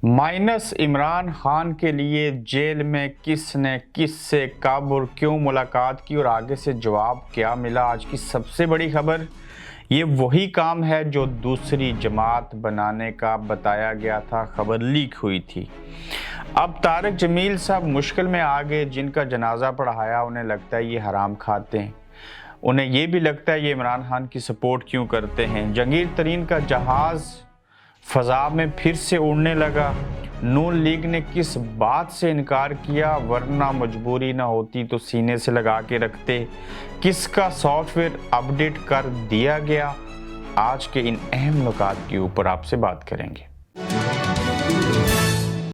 Minus Imran Khan के लिए jail में किसने किससे कब और क्यों मुलाकात की और आगे से जवाब क्या मिला। आज की सबसे बड़ी खबर, ये वही काम है जो दूसरी जमात बनाने का बताया गया था, खबर लीक हुई थी। अब तारिक जमील साहब मुश्किल में आ गए। जिनका जनाजा पढ़ाया उन्हें लगता है ये हराम खाते हैं, उन्हें ये भी लगता है ये इमरान खान की सपोर्ट क्यों करते हैं। जंगीर तरीन का जहाज़ फजा में फिर से उड़ने लगा। नून लीग ने किस बात से इनकार किया, वरना मजबूरी ना होती तो सीने से लगा के रखते। किसका सॉफ्टवेयर अपडेट कर दिया गया, आज के इन अहम नुकात के ऊपर आपसे बात करेंगे।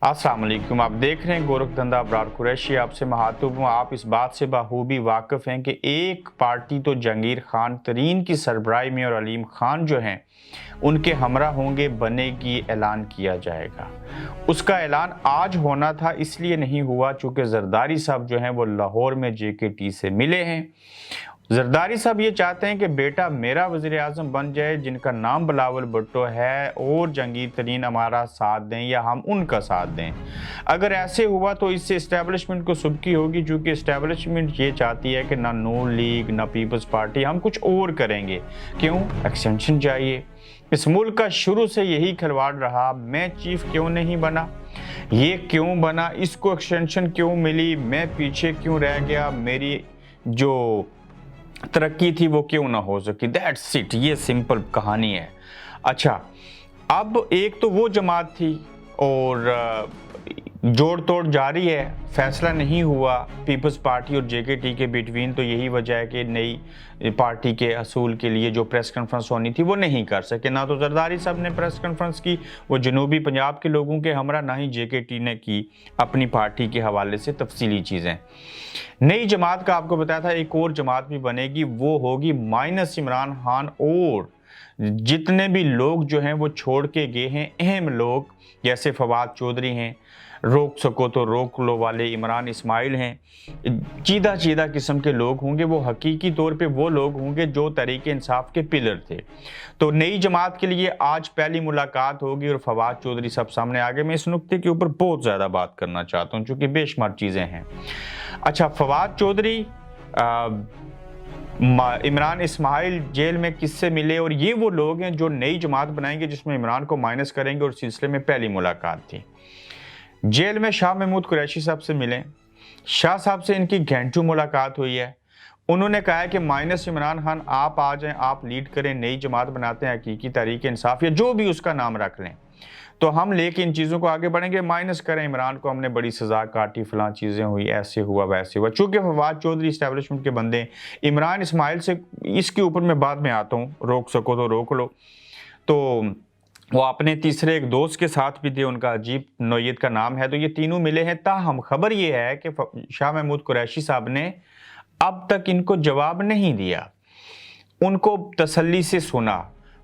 अस्सलाम वालेकुम, आप देख रहे हैं गोरख धंधा अबरार कुरैशी। आपसे महातुब हूँ। आप इस बात से बाखूबी वाकिफ़ हैं कि एक पार्टी तो जंगीर खान तरीन की सरबराही में और अलीम खान जो हैं उनके हमरा होंगे, बनेगी, ऐलान किया जाएगा। उसका ऐलान आज होना था, इसलिए नहीं हुआ चूँकि जरदारी साहब जो हैं वो लाहौर में JKT से मिले हैं। जरदारी साहब ये चाहते हैं कि बेटा मेरा वज़ीर आज़म बन जाए, जिनका नाम बिलावल भुट्टो है, और जंगीर तरीन हमारा साथ दें या हम उनका साथ दें। अगर ऐसे हुआ तो इससे इस्टेब्लिशमेंट को सुबकी होगी, चूँकि इस्टेब्लिशमेंट ये चाहती है कि ना नून लीग ना पीपल्स पार्टी, हम कुछ और करेंगे। क्यों? एक्सटेंशन चाहिए। इस मुल्क का शुरू से यही खिलवाड़ रहा, मैं चीफ क्यों नहीं बना, ये क्यों बना, इसको एक्सटेंशन क्यों मिली, मैं पीछे क्यों रह गया, मेरी जो तरक्की थी वो क्यों ना हो सकी। दैट्स इट, ये सिंपल कहानी है। अच्छा, अब एक तो वो जमात थी और जोड़ तोड़ जारी है, फैसला नहीं हुआ पीपल्स पार्टी और JKT के बिटवीन। तो यही वजह है कि नई पार्टी के असूल के लिए जो प्रेस कॉन्फ्रेंस होनी थी वो नहीं कर सके। ना तो जरदारी साहब ने प्रेस कॉन्फ्रेंस की वो जनूबी पंजाब के लोगों के हमरा, ना ही JKT ने की अपनी पार्टी के हवाले से तफसीली चीज़ें। नई जमात का आपको बताया था एक और जमात भी बनेगी, वो होगी माइनस इमरान खान और जितने भी लोग जो हैं वो छोड़ के गए हैं अहम लोग, जैसे फवाद चौधरी हैं, रोक सको तो रोक लो वाले इमरान इस्माइल हैं, चीदा चीदा किस्म के लोग होंगे। वो हकीकी तौर पे वो लोग होंगे जो तहरीक इंसाफ के पिलर थे। तो नई जमात के लिए आज पहली मुलाकात होगी और फवाद चौधरी सब सामने आ गए। मैं इस नुक्ते के ऊपर बहुत ज़्यादा बात करना चाहता हूँ चूँकि बेशुमार चीज़ें हैं। अच्छा, फवाद चौधरी इमरान इस्माइल जेल में किससे मिले, और ये वो लोग हैं जो नई जमात बनाएंगे जिसमें इमरान को माइनस करेंगे, और सिलसिले में पहली मुलाकात थी। जेल में शाह महमूद कुरैशी साहब से मिले। शाह साहब से इनकी घंटों मुलाकात हुई है। उन्होंने कहा है कि माइनस इमरान खान आप आ जाएं, आप लीड करें, नई जमात बनाते हैं, हकीकी तहरीक इंसाफ या जो भी उसका नाम रख लें, तो हम लेके इन चीज़ों को आगे बढ़ेंगे। माइनस करें इमरान को, हमने बड़ी सज़ा काटी, फलां चीज़ें हुई, ऐसे हुआ वैसे हुआ। चूँकि फवाद चौधरी इस्टेब्लिशमेंट के बंदे, इमरान इस्माइल से इसके ऊपर मैं बाद में आता हूँ, रोक सको तो रोक लो। तो वो अपने तीसरे एक दोस्त के साथ भी थे, उनका अजीब नोयत का नाम है। तो ये तीनों मिले हैं। ताहम खबर ये है कि शाह महमूद कुरैशी साहब ने अब तक इनको जवाब नहीं दिया, उनको तसल्ली से सुना,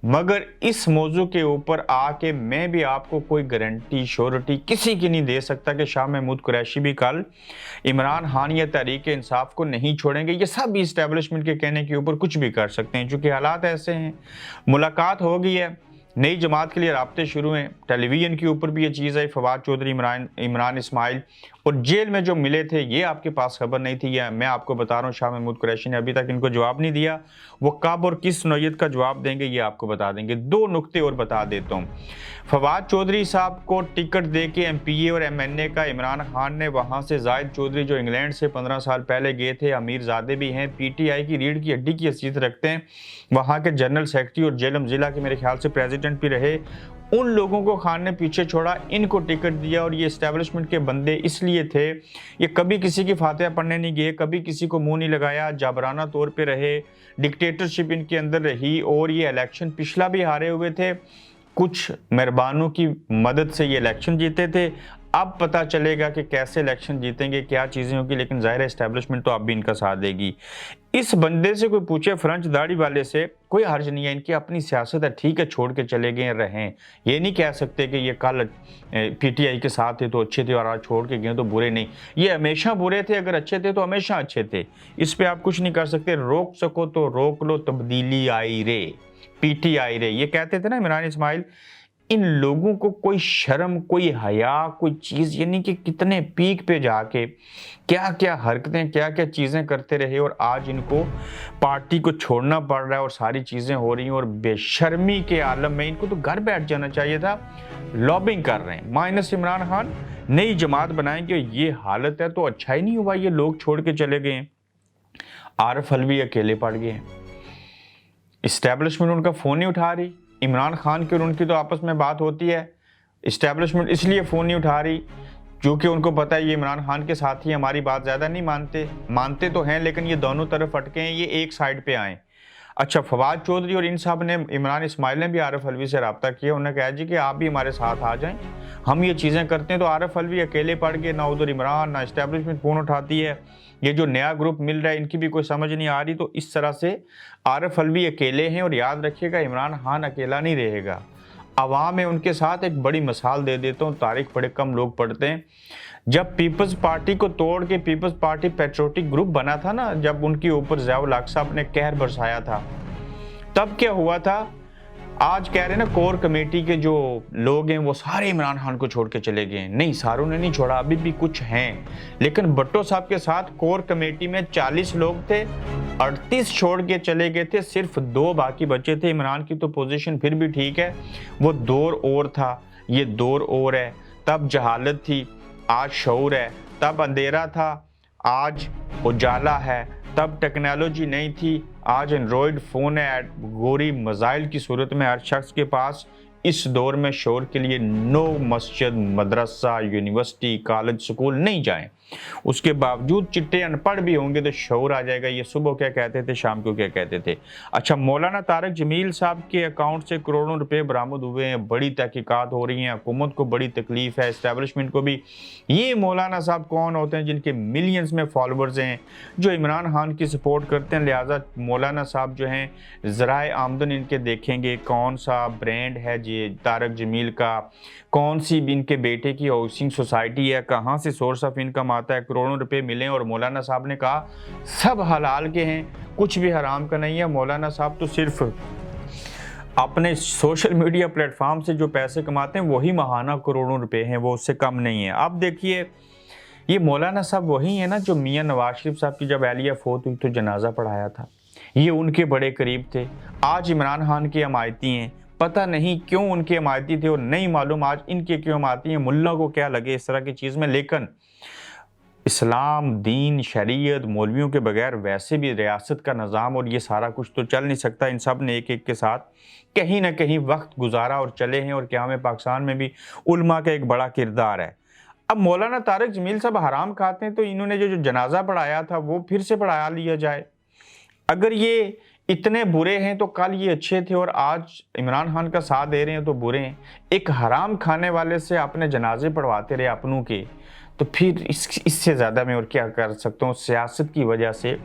मगर इस मौजू के ऊपर आके मैं भी आपको कोई गारंटी श्योरिटी किसी की नहीं दे सकता कि शाह महमूद कुरैशी भी कल इमरान खान या तहरीक इंसाफ को नहीं छोड़ेंगे। ये सब इस्टेब्लिशमेंट के कहने के ऊपर कुछ भी कर सकते हैं, चूँकि हालात ऐसे हैं। मुलाकात हो गई है, नई जमात के लिए राब्ते शुरू हैं। टेलीविज़न के ऊपर भी ये चीज़ आई, फवाद चौधरी, इमरान इस्माइल, और जेल में जो मिले थे ये आपके पास खबर नहीं थी। या मैं आपको बता रहा हूँ, शाह महमूद कुरैशी ने अभी तक इनको जवाब नहीं दिया। वो कब और किस नौयत का जवाब देंगे ये आपको बता देंगे। दो नुक्ते और बता देता हूँ। फवाद चौधरी साहब को टिकट दे के MPA और MNA का इमरान खान ने, वहाँ से जाहिद चौधरी जो इंग्लैंड से 15 साल पहले गए थे, अमीर ज़ादे भी हैं, PTI की रीढ़ की हड्डी की हैसियत रखते हैं, वहाँ के जनरल सेक्रेटरी और जेलम ज़िला के मेरे ख्याल से प्रेसिडेंट भी रहे, उन लोगों को खान ने पीछे छोड़ा, इनको टिकट दिया। और ये इस्टेब्लिशमेंट के बंदे इसलिए थे, ये कभी किसी की फातिहा पढ़ने नहीं गए, कभी किसी को मुंह नहीं लगाया, जाबराना तौर पे रहे, डिक्टेटरशिप इनके अंदर रही, और ये इलेक्शन पिछला भी हारे हुए थे, कुछ मेहरबानों की मदद से ये इलेक्शन जीते थे। अब पता चलेगा कि कैसे इलेक्शन जीतेंगे, क्या चीज़ें होगी, लेकिन ज़ाहिर है इस्टेब्लिशमेंट तो अब भी इनका साथ देगी। इस बंदे से कोई पूछे, फ्रेंच दाढ़ी वाले से, कोई हर्ज नहीं है, इनकी अपनी सियासत है, ठीक है, छोड़ के चले गए रहें। ये नहीं कह सकते कि ये कल PTI के साथ थे तो अच्छे थे और आज छोड़ के गए तो बुरे नहीं। ये हमेशा बुरे थे, अगर अच्छे थे तो हमेशा अच्छे थे। इस पर आप कुछ नहीं कर सकते। रोक सको तो रोक लो, तब्दीली आई रे, PTI रे, ये कहते थे ना इमरान इस्माइल। इन लोगों को कोई शर्म, कोई हया, कोई चीज़, यानी कि कितने पीक पे जाके क्या क्या हरकतें, क्या क्या चीज़ें करते रहे और आज इनको पार्टी को छोड़ना पड़ रहा है और सारी चीज़ें हो रही हैं और बेशर्मी के आलम में इनको तो घर बैठ जाना चाहिए था। लॉबिंग कर रहे हैं माइनस इमरान खान, नई जमात बनाएंगे। ये हालत है तो अच्छा ही नहीं हुआ ये लोग छोड़ के चले गए हैं। आरिफ अलवी अकेले पड़ गए हैं, इस्टेब्लिशमेंट उनका फ़ोन नहीं उठा रही। इमरान खान की और उनकी तो आपस में बात होती है, इस्टेब्लिशमेंट इसलिए फ़ोन नहीं उठा रही क्योंकि उनको पता है ये इमरान खान के साथ ही, हमारी बात ज़्यादा नहीं मानते तो हैं लेकिन ये दोनों तरफ अटके हैं, ये एक साइड पे आए। अच्छा, फवाद चौधरी और इन साहब ने, इमरान इस्माइल ने भी आरिफ अलवी से रब्ता किया, उन्होंने कहा जी कि आप भी हमारे साथ आ जाएं, हम ये चीज़ें करते हैं। तो आरिफ अलवी अकेले पड़ गए, ना उधर इमरान, ना इस्टेब्लिशमेंट फ़ोन उठाती है। ये जो नया ग्रुप मिल रहा है इनकी भी कोई समझ नहीं आ रही। तो इस तरह से आरिफ अलवी अकेले हैं और याद रखिएगा इमरान खान अकेला नहीं रहेगा, अवाम है उनके साथ। एक बड़ी मिसाल दे देता हूँ, तारीख बड़े कम लोग पढ़ते हैं। जब पीपल्स पार्टी को तोड़ के पीपल्स पार्टी पैट्रियोटिक ग्रुप बना था ना, जब उनके ऊपर ज़िया-उल हक साहब ने कहर बरसाया था, तब क्या हुआ था? आज कह रहे हैं ना कोर कमेटी के जो लोग हैं वो सारे इमरान खान को छोड़ के चले गए। नहीं, सारों ने नहीं छोड़ा, अभी भी कुछ हैं, लेकिन भट्टो साहब के साथ कोर कमेटी में 40 लोग थे, 38 छोड़ के चले गए थे, सिर्फ 2 बाकी बचे थे। इमरान की तो पोजीशन फिर भी ठीक है, वो दौर और था, ये दौर और है। तब जहालत थी, आज शऊर है। तब अंधेरा था, आज उजाला है। तब टेक्नोलॉजी नहीं थी, आज एंड्रॉयड फ़ोन है। गोरी मज़ाइल की सूरत में हर शख्स के पास। इस दौर में शोर के लिए नो मस्जिद, मदरसा, यूनिवर्सिटी, कॉलेज, स्कूल नहीं जाएं। उसके बावजूद चिट्टे अनपढ़ भी होंगे तो शोर आ जाएगा, ये सुबह क्या कहते थे, शाम को क्या कहते थे। अच्छा, मौलाना तारिक जमील साहब के अकाउंट से करोड़ों रुपए बरामद हुए हैं, बड़ी तहकीकात हो रही हैं, हुकूमत को बड़ी तकलीफ है, इस्टेब्लिशमेंट को भी। ये मौलाना साहब कौन होते हैं? जिनके मिलियंस में फॉलोअर्स हैं, जो इमरान खान की सपोर्ट करते हैं। लिहाजा मौलाना साहब जो हैं, ज़राए आमदन इनके देखेंगे, कौन सा ब्रांड है जी तारिक जमील का, कौन सी भी इनके बेटे की हाउसिंग सोसाइटी है, कहाँ से सोर्स ऑफ इनकम आता है, करोड़ों रुपए मिले। और मौलाना साहब ने कहा सब हलाल के हैं, कुछ भी हराम का नहीं है। मौलाना साहब तो सिर्फ अपने सोशल मीडिया प्लेटफॉर्म से जो पैसे कमाते हैं वही महाना करोड़ों रुपए हैं, वो उससे कम नहीं है। अब देखिए, ये मौलाना साहब वही है ना जो मियाँ नवाज शरीफ साहब की जब एहलिया फौत हुई तो जनाजा पढ़ाया था, ये उनके बड़े करीब थे। आज इमरान खान के हमायती हैं, पता नहीं क्यों उनके हमायती थे और नहीं मालूम आज इनके क्यों हमायती हैं, मुल्ला को क्या लगे इस तरह की चीज़ में। लेकिन इस्लाम, दीन, शरीयत, मौलवियों के बगैर वैसे भी रियासत का निज़ाम और ये सारा कुछ तो चल नहीं सकता। इन सब ने एक एक के साथ कहीं ना कहीं वक्त गुजारा और चले हैं। और क्या हमें पाकिस्तान में भी उल्मा का एक बड़ा किरदार है। अब मौलाना तारिक जमील साहब हराम खाते हैं तो इन्होंने जो जनाजा पढ़ाया था वो फिर से पढ़ा लिया जाए। अगर ये इतने बुरे हैं तो कल ये अच्छे थे और आज इमरान खान का साथ दे रहे हैं तो बुरे हैं। एक हराम खाने वाले से अपने जनाजे पढ़वाते रहे अपनों के, तो फिर इससे ज़्यादा मैं और क्या कर सकता हूँ। सियासत की वजह से,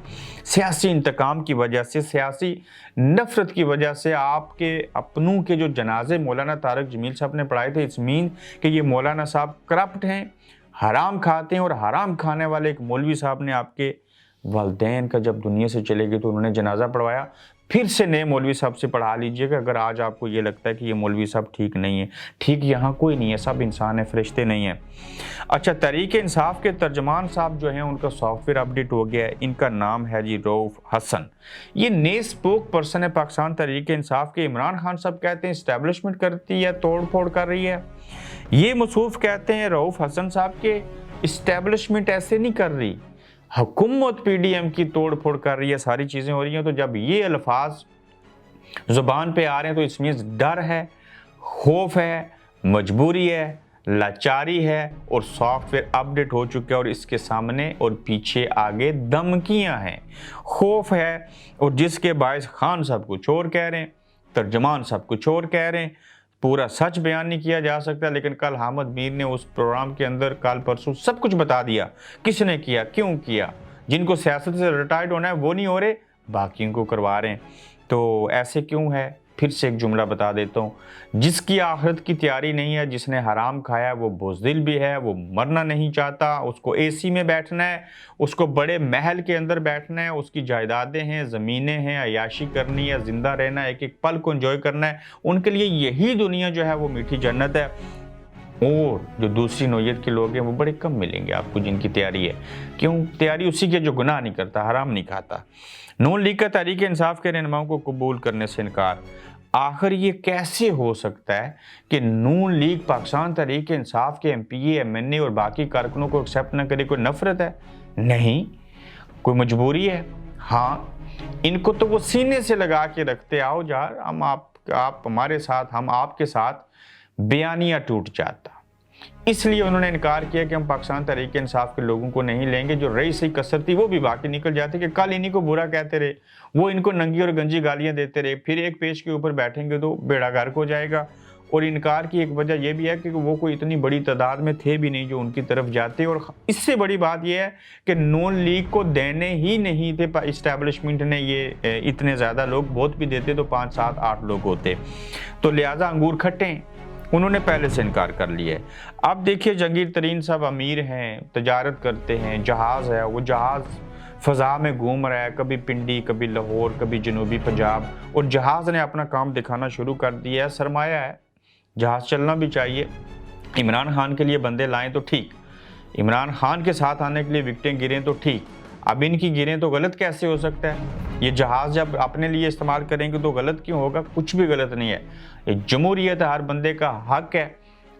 सियासी इंतकाम की वजह से, सियासी नफ़रत की वजह से आपके अपनों के जो जनाजे मौलाना तारिक जमील साहब ने पढ़ाए थे, इस मीन कि ये मौलाना साहब करप्ट हैं, हराम खाते हैं। और हराम खाने वाले एक मौलवी साहब ने आपके वालिदैन का जब दुनिया से चले गए तो उन्होंने जनाजा पढ़वाया। फिर से नए मौलवी साहब से पढ़ा लीजिएगा अगर आज आपको ये लगता है कि ये मौलवी साहब ठीक नहीं है। ठीक यहाँ कोई नहीं है, सब इंसान है, फरिश्ते नहीं है। अच्छा, तहरीक इंसाफ के तर्जमान साहब जो हैं उनका सॉफ्टवेयर अपडेट हो गया है। इनका नाम है जी रऊफ हसन। ये नए स्पोक पर्सन है पाकिस्तान तहरीक इंसाफ के। इमरान खान साहब कहते हैं इस्टेब्लिशमेंट करती है, तोड़ फोड़ कर रही है। ये मसूफ कहते हैं रऊफ हसन साहब के इस्टेब्लिशमेंट ऐसे नहीं कर रही, हुकूमत पीडीएम की तोड़ फोड़ कर रही है, सारी चीज़ें हो रही हैं। तो जब ये अल्फाज ज़ुबान पे आ रहे हैं तो इसमें डर है, खौफ है, मजबूरी है, लाचारी है और सॉफ्टवेयर अपडेट हो चुका है और इसके सामने और पीछे आगे धमकियां हैं, खौफ है। और जिसके बायस खान साहब कुछ और कह रहे हैं, तर्जमान साहब कुछ और कह रहे हैं, पूरा सच बयान नहीं किया जा सकता। लेकिन कल हामिद मीर ने उस प्रोग्राम के अंदर कल परसों सब कुछ बता दिया, किसने किया, क्यों किया। जिनको सियासत से रिटायर्ड होना है वो नहीं हो रहे, बाकियों को करवा रहे हैं। तो ऐसे क्यों है? پھر سے ایک جملہ بتا دیتا ہوں, جس کی آخرت کی تیاری نہیں ہے, جس نے حرام کھایا وہ بزدل بھی ہے, وہ مرنا نہیں چاہتا, اس کو اے سی میں بیٹھنا ہے, اس کو بڑے محل کے اندر بیٹھنا ہے, اس کی جائیدادیں ہیں, زمینیں ہیں, عیاشی کرنی ہے, زندہ رہنا ہے, ایک ایک پل کو انجوائے کرنا ہے. ان کے لیے یہی دنیا جو ہے وہ میٹھی جنت ہے. اور جو دوسری نوعیت کے لوگ ہیں وہ بڑے کم ملیں گے آپ کو جن کی تیاری ہے. کیوں تیاری؟ اسی کے جو گناہ نہیں کرتا, حرام نہیں کھاتا. نون لیگ کا تحریک انصاف کے رہنماؤں کو قبول کرنے سے انکار. آخر یہ کیسے ہو سکتا ہے کہ نون لیگ پاکستان تحریک انصاف کے ایم پی اے, ایم این اے اور باقی کارکنوں کو ایکسیپٹ نہ کرے؟ کوئی نفرت ہے؟ نہیں. کوئی مجبوری ہے؟ ہاں. ان کو تو وہ سینے سے لگا کے رکھتے, آؤ یار ہم آپ ہمارے ساتھ, ہم آپ کے ساتھ, بیانیہ ٹوٹ جاتا. اس لیے انہوں نے انکار کیا کہ ہم پاکستان تحریک انصاف کے لوگوں کو نہیں لیں گے. جو رہی سی کثر تھی وہ بھی باقی نکل جاتی کہ کل انہی کو برا کہتے رہے, وہ ان کو ننگی اور گنجی گالیاں دیتے رہے, پھر ایک پیج کے اوپر بیٹھیں گے تو بیڑا غرق ہو جائے گا. اور انکار کی ایک وجہ یہ بھی ہے کہ وہ کوئی اتنی بڑی تعداد میں تھے بھی نہیں جو ان کی طرف جاتے. اور اس سے بڑی بات یہ ہے کہ نون لیگ کو دینے ہی نہیں تھے اسٹیبلشمنٹ نے یہ اتنے زیادہ لوگ, بہت بھی دیتے تو 5 7 8 لوگ ہوتے. تو لہٰذا انگور کھٹے ہیں, انہوں نے پہلے سے انکار کر لیا ہے. اب دیکھیے جہانگیر ترین صاحب امیر ہیں, تجارت کرتے ہیں, جہاز ہے, وہ جہاز فضا میں گھوم رہا ہے, کبھی پنڈی, کبھی لاہور, کبھی جنوبی پنجاب, اور جہاز نے اپنا کام دکھانا شروع کر دیا ہے. سرمایہ ہے, جہاز چلنا بھی چاہیے. عمران خان کے لیے بندے لائیں تو ٹھیک, عمران خان کے ساتھ آنے کے لیے وکٹیں گریں تو ٹھیک, اب ان کی گریں تو غلط کیسے ہو سکتا ہے؟ یہ جہاز جب اپنے لیے استعمال کریں گے تو غلط کیوں ہوگا؟ کچھ بھی غلط نہیں ہے. یہ جمہوریت ہر بندے کا حق ہے,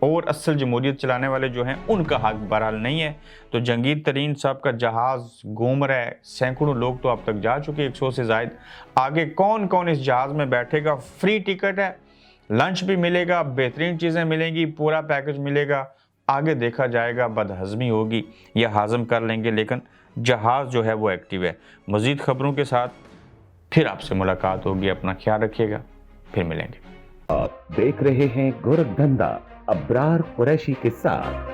اور اصل جمہوریت چلانے والے جو ہیں ان کا حق بہرحال نہیں ہے. تو جہانگیر ترین صاحب کا جہاز گھوم رہا ہے, سینکڑوں لوگ تو اب تک جا چکے, 100 سے زائد. آگے کون کون اس جہاز میں بیٹھے گا؟ فری ٹکٹ ہے, لنچ بھی ملے گا, بہترین چیزیں ملیں گی, پورا پیکج ملے گا. آگے دیکھا جائے گا, بدہضمی ہوگی یا ہاضم کر لیں گے, لیکن جہاز جو ہے وہ ایکٹیو ہے. مزید خبروں کے ساتھ پھر آپ سے ملاقات ہوگی. اپنا خیال رکھیے گا, پھر ملیں گے. آپ دیکھ رہے ہیں گورکھ دھندا ابرار قریشی کے ساتھ.